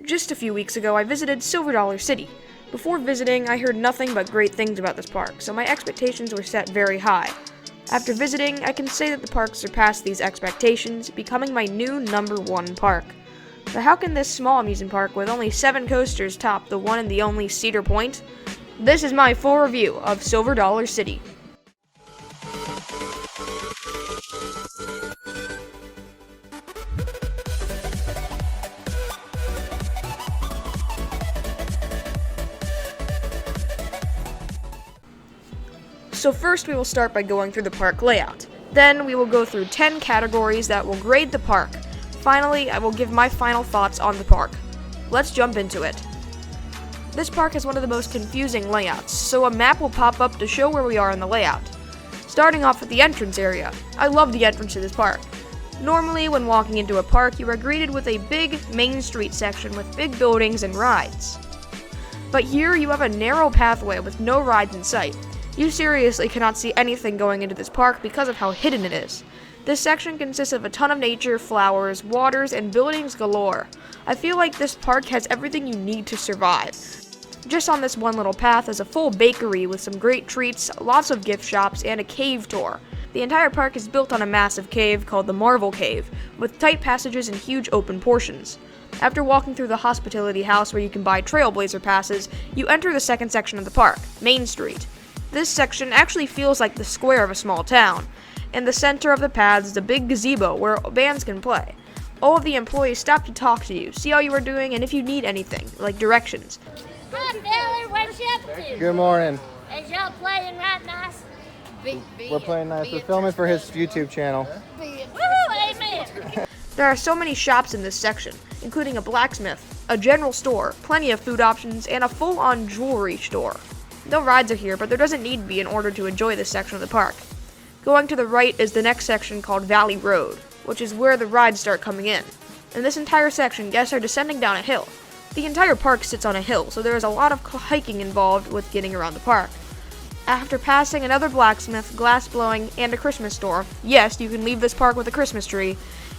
Just a few weeks ago, I visited Silver Dollar City. Before visiting, I heard nothing but great things about this park, so my expectations were set very high. After visiting, I can say that the park surpassed these expectations, becoming my new #1 park. But how can this small amusement park with only 7 coasters top the one and the only Cedar Point? This is my full review of Silver Dollar City. So first we will start by going through the park layout. Then we will go through 10 categories that will grade the park. Finally, I will give my final thoughts on the park. Let's jump into it. This park has one of the most confusing layouts, so a map will pop up to show where we are in the layout. Starting off with the entrance area. I love the entrance to this park. Normally, when walking into a park, you are greeted with a big main street section with big buildings and rides. But here, you have a narrow pathway with no rides in sight. You seriously cannot see anything going into this park because of how hidden it is. This section consists of a ton of nature, flowers, waters, and buildings galore. I feel like this park has everything you need to survive. Just on this one little path is a full bakery with some great treats, lots of gift shops, and a cave tour. The entire park is built on a massive cave called the Marvel Cave, with tight passages and huge open portions. After walking through the hospitality house where you can buy Trailblazer passes, you enter the second section of the park, Main Street. This section actually feels like the square of a small town. In the center of the paths is a big gazebo where bands can play. All of the employees stop to talk to you, see how you are doing, and if you need anything, like directions. Hi, Billy, what you up to? Good morning. Is y'all playing right nice? We're playing nice. We're filming for his YouTube channel. Woohoo, amen. There are so many shops in this section, including a blacksmith, a general store, plenty of food options, and a full-on jewelry store. No rides are here, but there doesn't need to be in order to enjoy this section of the park. Going to the right is the next section called Valley Road, which is where the rides start coming in. In this entire section, guests are descending down a hill. The entire park sits on a hill, so there is a lot of hiking involved with getting around the park. After passing another blacksmith, glass blowing, and a Christmas store, yes, you can leave this park with a Christmas tree,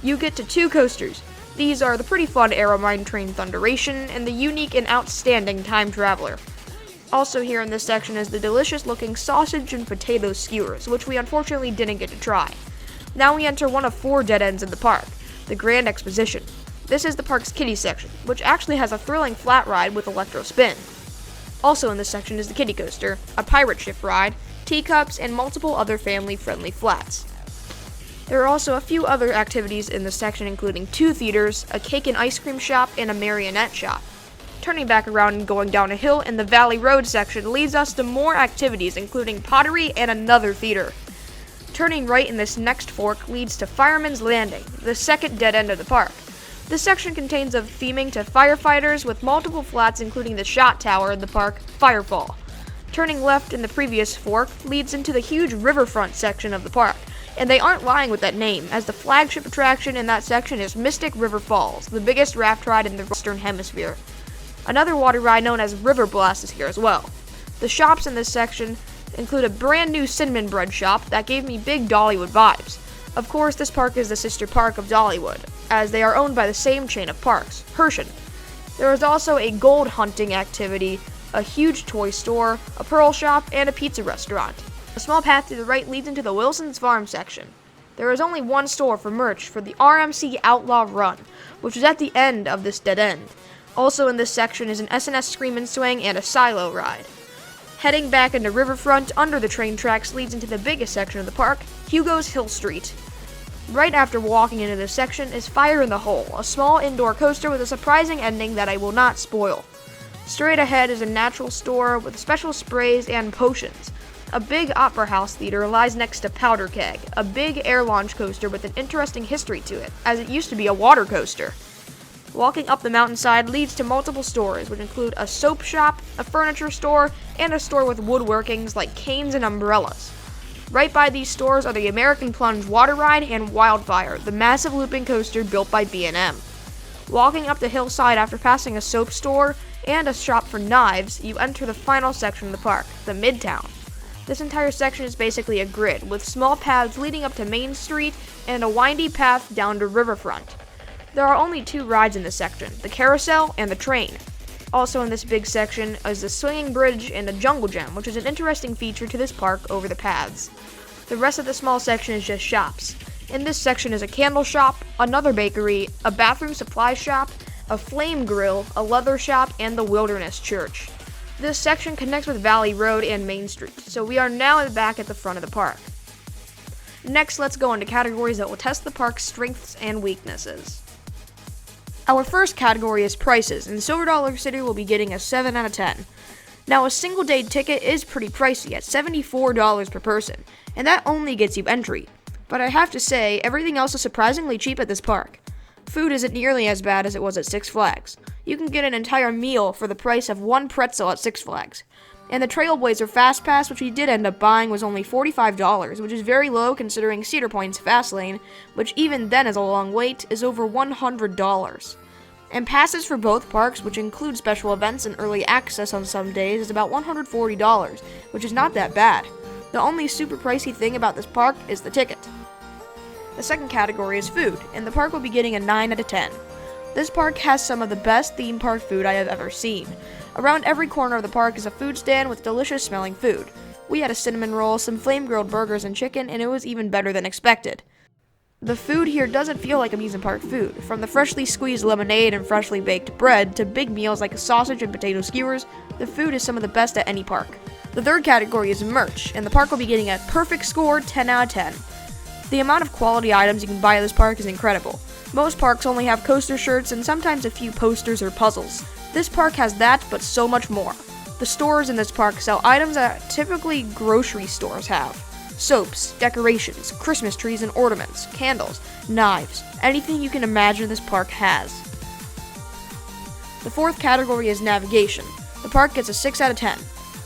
you get to 2 coasters. These are the pretty fun Aero Mine Train Thunderation and the unique and outstanding Time Traveler. Also here in this section is the delicious looking sausage and potato skewers, which we unfortunately didn't get to try. Now we enter one of 4 dead ends in the park, the Grand Exposition. This is the park's kiddie section, which actually has a thrilling flat ride with electro spin. Also in this section is the kiddie coaster, a pirate ship ride, teacups, and multiple other family-friendly flats. There are also a few other activities in this section, including 2 theaters, a cake and ice cream shop, and a marionette shop. Turning back around and going down a hill in the Valley Road section leads us to more activities, including pottery and another theater. Turning right in this next fork leads to Fireman's Landing, the second dead end of the park. This section contains a theming to firefighters with multiple flats, including the shot tower in the park, Firefall. Turning left in the previous fork leads into the huge riverfront section of the park, and they aren't lying with that name, as the flagship attraction in that section is Mystic River Falls, the biggest raft ride in the Western Hemisphere. Another water ride known as River Blast is here as well. The shops in this section include a brand new cinnamon bread shop that gave me big Dollywood vibes. Of course, this park is the sister park of Dollywood, as they are owned by the same chain of parks, Hershey. There is also a gold hunting activity, a huge toy store, a pearl shop, and a pizza restaurant. A small path to the right leads into the Wilson's Farm section. There is only one store for merch for the RMC Outlaw Run, which is at the end of this dead end. Also in this section is an S&S Scream and Swing and a silo ride. Heading back into Riverfront under the train tracks leads into the biggest section of the park, Hugo's Hill Street. Right after walking into this section is Fire in the Hole, a small indoor coaster with a surprising ending that I will not spoil. Straight ahead is a natural store with special sprays and potions. A big opera house theater lies next to Powder Keg, a big air launch coaster with an interesting history to it, as it used to be a water coaster. Walking up the mountainside leads to multiple stores, which include a soap shop, a furniture store, and a store with woodworkings like canes and umbrellas. Right by these stores are the American Plunge water ride and Wildfire, the massive looping coaster built by B&M. Walking up the hillside after passing a soap store and a shop for knives, you enter the final section of the park, the Midtown. This entire section is basically a grid, with small paths leading up to Main Street and a windy path down to Riverfront. There are only 2 rides in this section, the carousel and the train. Also in this big section is the swinging bridge and a jungle gym, which is an interesting feature to this park over the paths. The rest of the small section is just shops. In this section is a candle shop, another bakery, a bathroom supply shop, a flame grill, a leather shop, and the Wilderness Church. This section connects with Valley Road and Main Street, so we are now back at the front of the park. Next, let's go into categories that will test the park's strengths and weaknesses. Our first category is prices, and Silver Dollar City will be getting a 7 out of 10. Now, a single day ticket is pretty pricey at $74 per person, and that only gets you entry. But I have to say, everything else is surprisingly cheap at this park. Food isn't nearly as bad as it was at Six Flags. You can get an entire meal for the price of 1 pretzel at Six Flags. And the Trailblazer Fast Pass, which we did end up buying, was only $45, which is very low considering Cedar Point's Fast Lane, which even then is a long wait, is over $100. And passes for both parks, which include special events and early access on some days, is about $140, which is not that bad. The only super pricey thing about this park is the ticket. The second category is food, and the park will be getting a 9 out of 10. This park has some of the best theme park food I have ever seen. Around every corner of the park is a food stand with delicious smelling food. We had a cinnamon roll, some flame-grilled burgers and chicken, and it was even better than expected. The food here doesn't feel like amusement park food. From the freshly squeezed lemonade and freshly baked bread to big meals like sausage and potato skewers, the food is some of the best at any park. The third category is merch, and the park will be getting a perfect score 10 out of 10. The amount of quality items you can buy at this park is incredible. Most parks only have coaster shirts and sometimes a few posters or puzzles. This park has that, but so much more. The stores in this park sell items that typically grocery stores have. Soaps, decorations, Christmas trees and ornaments, candles, knives, anything you can imagine this park has. The fourth category is navigation. The park gets a 6 out of 10.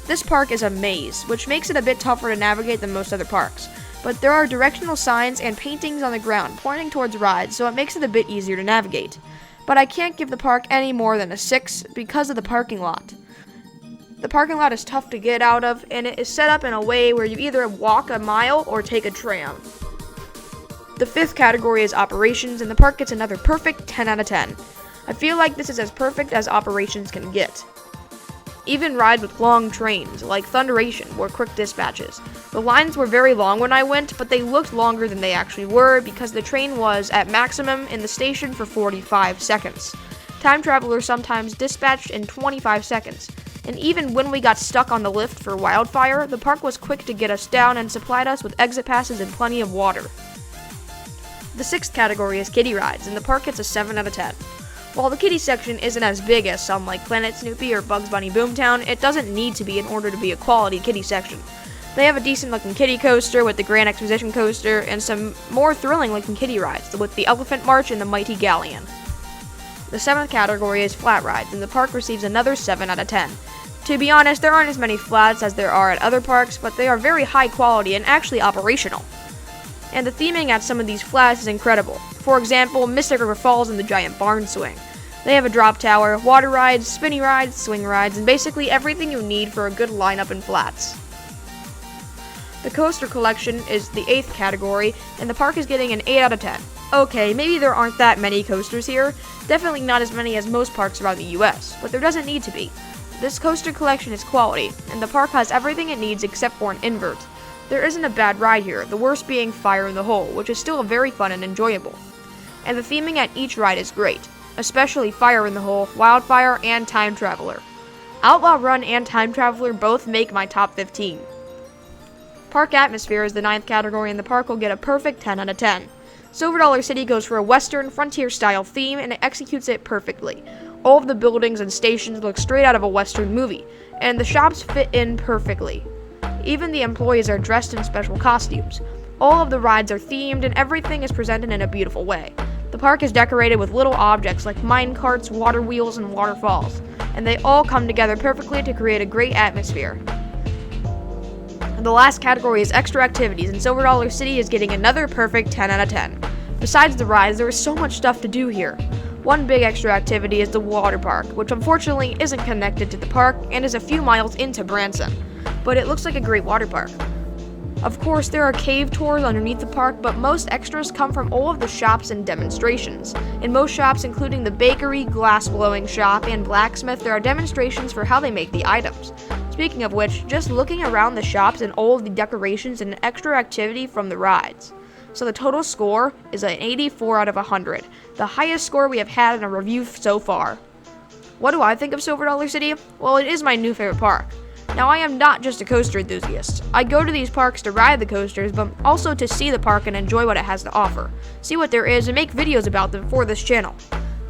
This park is a maze, which makes it a bit tougher to navigate than most other parks. But there are directional signs and paintings on the ground pointing towards rides, so it makes it a bit easier to navigate. But I can't give the park any more than a 6 because of the parking lot. The parking lot is tough to get out of, and it is set up in a way where you either walk a mile or take a tram. The fifth category is operations, and the park gets another perfect 10 out of 10. I feel like this is as perfect as operations can get. Even rides with long trains, like Thunderation, were quick dispatches. The lines were very long when I went, but they looked longer than they actually were because the train was, at maximum, in the station for 45 seconds. Time Travelers sometimes dispatched in 25 seconds. And even when we got stuck on the lift for Wildfire, the park was quick to get us down and supplied us with exit passes and plenty of water. The sixth category is kiddie rides, and the park gets a 7 out of 10. While the kiddie section isn't as big as some like Planet Snoopy or Bugs Bunny Boomtown, it doesn't need to be in order to be a quality kiddie section. They have a decent looking kiddie coaster with the Grand Exposition coaster and some more thrilling looking kiddie rides with the Elephant March and the Mighty Galleon. The seventh category is flat rides, and the park receives another 7 out of 10. To be honest, there aren't as many flats as there are at other parks, but they are very high quality and actually operational. And the theming at some of these flats is incredible. For example, Mystic River Falls and the Giant Barn Swing. They have a drop tower, water rides, spinny rides, swing rides, and basically everything you need for a good lineup in flats. The coaster collection is the 8th category, and the park is getting an 8 out of 10. Okay, maybe there aren't that many coasters here, definitely not as many as most parks around the US, but there doesn't need to be. This coaster collection is quality, and the park has everything it needs except for an invert. There isn't a bad ride here, the worst being Fire in the Hole, which is still very fun and enjoyable. And the theming at each ride is great, especially Fire in the Hole, Wildfire, and Time Traveler. Outlaw Run and Time Traveler both make my top 15. Park Atmosphere is the 9th category, and the park will get a perfect 10 out of 10. Silver Dollar City goes for a Western frontier-style theme, and it executes it perfectly. All of the buildings and stations look straight out of a Western movie, and the shops fit in perfectly. Even the employees are dressed in special costumes. All of the rides are themed, and everything is presented in a beautiful way. The park is decorated with little objects like mine carts, water wheels, and waterfalls, and they all come together perfectly to create a great atmosphere. The last category is extra activities, and Silver Dollar City is getting another perfect 10 out of 10. Besides the rides, there is so much stuff to do here. One big extra activity is the water park, which unfortunately isn't connected to the park and is a few miles into Branson, but it looks like a great water park. Of course, there are cave tours underneath the park, but most extras come from all of the shops and demonstrations. In most shops, including the bakery, glass-blowing shop, and blacksmith, there are demonstrations for how they make the items. Speaking of which, just looking around the shops and all of the decorations and an extra activity from the rides. So the total score is an 84 out of 100, the highest score we have had in a review so far. What do I think of Silver Dollar City? Well, it is my new favorite park. Now, I am not just a coaster enthusiast. I go to these parks to ride the coasters, but also to see the park and enjoy what it has to offer, see what there is, and make videos about them for this channel.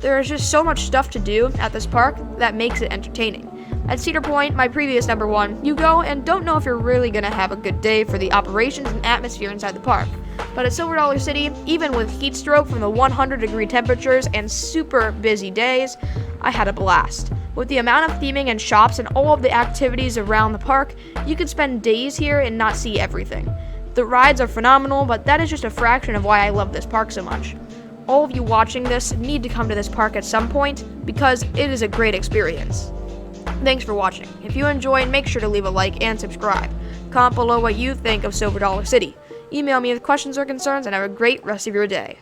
There is just so much stuff to do at this park that makes it entertaining. At Cedar Point, my previous number one, you go and don't know if you're really going to have a good day for the operations and atmosphere inside the park. But at Silver Dollar City, even with heat stroke from the 100-degree temperatures and super busy days, I had a blast. With the amount of theming and shops and all of the activities around the park, you could spend days here and not see everything. The rides are phenomenal, but that is just a fraction of why I love this park so much. All of you watching this need to come to this park at some point because it is a great experience. Thanks for watching. If you enjoyed, make sure to leave a like and subscribe. Comment below what you think of Silver Dollar City. Email me with questions or concerns, and have a great rest of your day.